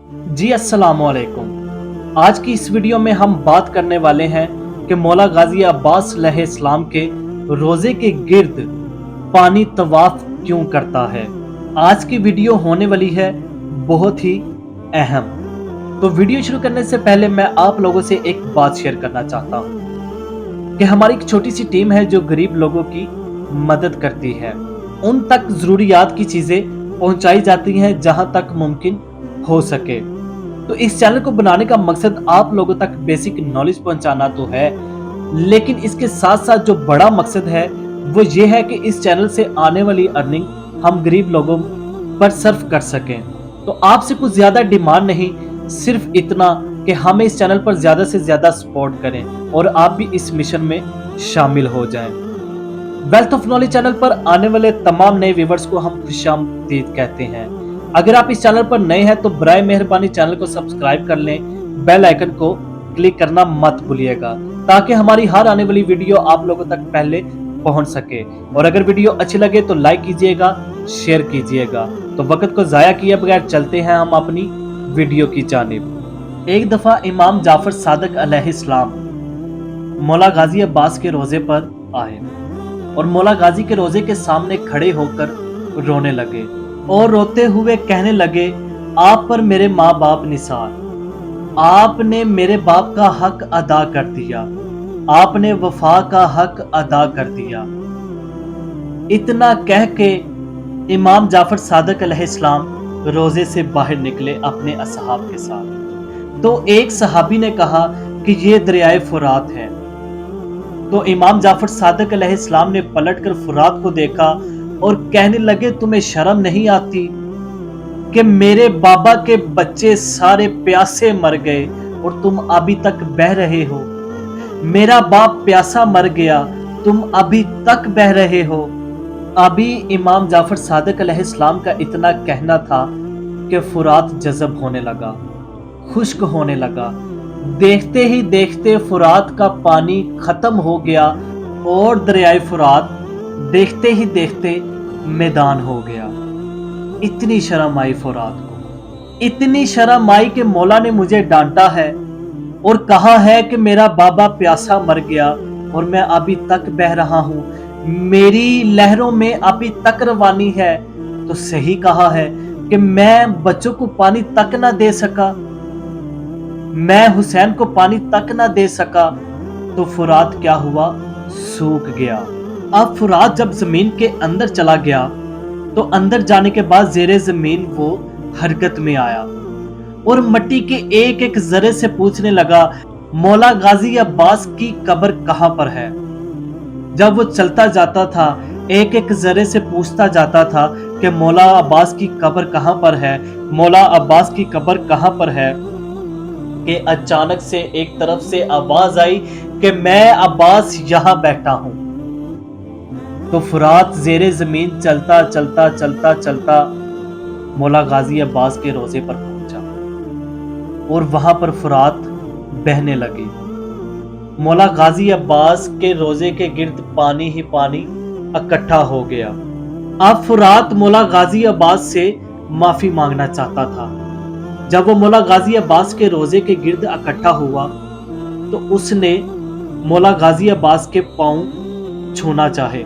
जी अस्सलाम वालेकुम। आज की इस वीडियो में हम बात करने वाले हैं कि मौला गाजी अब्बास अलैहिस्सलाम के रोजे के गिर्द पानी तवाफ क्यों करता है। आज की वीडियो होने वाली है बहुत ही अहम। तो वीडियो शुरू करने से पहले मैं आप लोगों से एक बात शेयर करना चाहता हूं कि हमारी एक छोटी सी टीम है जो गरीब लोगों की मदद करती है। उन तक जरूरियात की चीजें पहुंचाई जाती हैं जहां तक मुमकिन हो सके। तो इस चैनल को बनाने का मकसद आप लोगों तक बेसिक नॉलेज पहुंचाना तो है, लेकिन इसके साथ साथ जो बड़ा मकसद है वो ये है कि इस चैनल से आने वाली अर्निंग हम गरीब लोगों पर सर्व कर सकें। तो आपसे कुछ ज्यादा डिमांड नहीं, सिर्फ इतना कि हमें इस चैनल पर ज्यादा से ज्यादा सपोर्ट करें और आप भी इस मिशन में शामिल हो जाएं। वेल्थ ऑफ नॉलेज चैनल पर आने वाले तमाम नए व्यूवर्स को हम खुशामदीद कहते हैं। अगर आप इस चैनल पर नए हैं तो बराए मेहरबानी चैनल को सब्सक्राइब कर लें, बेल आइकन को क्लिक करना मत भूलिएगा ताकि हमारी हर आने वाली वीडियो आप लोगों तक पहले पहुंच सके। और अगर वीडियो अच्छी लगे तो लाइक कीजिएगा, शेयर कीजिएगा। तो वक्त को जाया किए बगैर चलते हैं हम अपनी वीडियो की जानिब। एक दफा इमाम जाफर सादिक अलैहिस्सलाम मौला गाजी अब्बास के रोजे पर आए और मौला गाजी के रोजे के सामने खड़े होकर रोने लगे और रोते हुए कहने लगे, आप पर मेरे माँ बाप निसार, आपने मेरे बाप का हक अदा कर दिया, आपने वफा का हक अदा कर दिया। इतना कह के इमाम जाफर सादिक अलैहिस्सलाम रोजे से बाहर निकले अपने असहाब के साथ। तो एक सहाबी ने कहा कि ये दरियाए फुरात है। तो इमाम जाफर सादिक अलैहिस्सलाम ने पलटकर फुरात को देखा और कहने लगे, तुम्हें शर्म नहीं आती कि मेरे बाबा के बच्चे सारे प्यासे मर गए और तुम अभी तक बह रहे हो। मेरा बाप प्यासा मर गया, तुम अभी तक बह रहे हो। अभी इमाम जाफर सादिक अलैहिस्सलाम का इतना कहना था कि फुरात जज़ब होने लगा, खुश्क होने लगा। देखते ही देखते फुरात का पानी खत्म हो गया और दरियाए फुरात देखते ही देखते मैदान हो गया। इतनी शर्म आई फुरात को, इतनी शर्म आई कि मौला ने मुझे डांटा है और कहा है कि मेरा बाबा प्यासा मर गया और मैं अभी तक बह रहा हूं, मेरी लहरों में अभी तक रवानी है। तो सही कहा है कि मैं बच्चों को पानी तक ना दे सका, मैं हुसैन को पानी तक ना दे सका, तो फुरात क्या हुआ, सूख गया। अब फुरात जब जमीन के अंदर चला गया तो अंदर जाने के बाद जेरे जमीन वो हरकत में आया और मिट्टी के एक एक जरे से पूछने लगा, मौला गाजी अब्बास की कब्र कहां पर है। जब वो चलता जाता था एक एक जरे से पूछता जाता था कि मौला अब्बास की कब्र कहां पर है, मौला अब्बास की कब्र कहां पर है, कि अचानक से एक तरफ से आवाज आई कि मैं अब्बास यहां बैठा हूं। तो फुरात जेरे जमीन चलता चलता चलता चलता मौला गाजी अब्बास के रोजे पर पहुंचा और वहां पर फुरात बहने लगी। मौला गाजी अब्बास के रोजे के गिर्द पानी ही पानी इकट्ठा हो गया। अब फुरात मौला गाजी अब्बास से माफी मांगना चाहता था। जब वो मौला गाजी अब्बास के रोजे के गिर्द इकट्ठा हुआ तो उसने मौला गाजी अब्बास के पांव छूना चाहे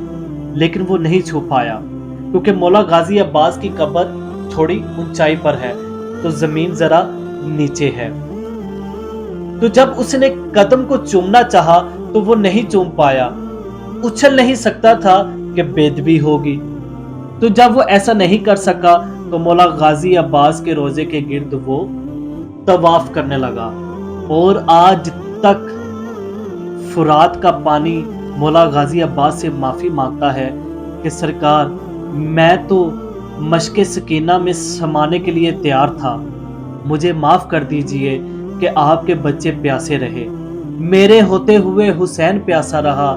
लेकिन वो नहीं छू पाया क्योंकि मौला गाजी अब्बास की कब्र थोड़ी ऊंचाई पर है तो जमीन जरा नीचे है। तो जब उसने कदम को चूमना चाहा तो वो नहीं चूम पाया, उछल नहीं सकता था कि बेदबी होगी। तो जब वो ऐसा नहीं कर सका तो मौला गाजी अब्बास के रोजे के गिर्द वो तवाफ करने लगा और आज तक फुरात का पानी मौला गाजी अब्बास से माफी मांगता है कि सरकार, मैं तो मशके सकीना में समाने के लिए तैयार था, मुझे माफ कर दीजिए कि आपके बच्चे प्यासे रहे, मेरे होते हुए हुसैन प्यासा रहा,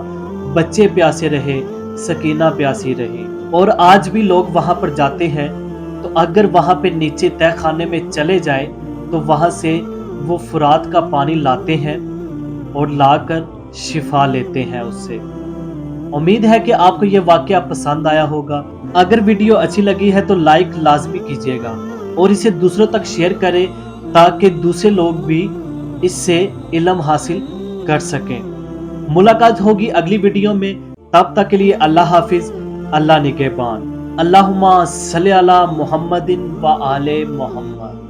बच्चे प्यासे रहे, सकीना प्यासी रही। और आज भी लोग वहां पर जाते हैं तो अगर वहां पे नीचे तह खाने में चले जाए तो वहां से वो फुरात का पानी लाते हैं और लाकर शिफा लेते हैं उससे। उम्मीद है कि आपको ये वाकया पसंद आया होगा। अगर वीडियो अच्छी लगी है तो लाइक लाजमी कीजिएगा और इसे दूसरों तक शेयर करें تاکہ دوسرے لوگ بھی اس سے علم حاصل کر سکیں۔ ملاقات ہوگی اگلی ویڈیو میں، تب تک کے لیے اللہ حافظ، اللہ نگہبان۔ اللہم صلی علی محمد و آل محمد۔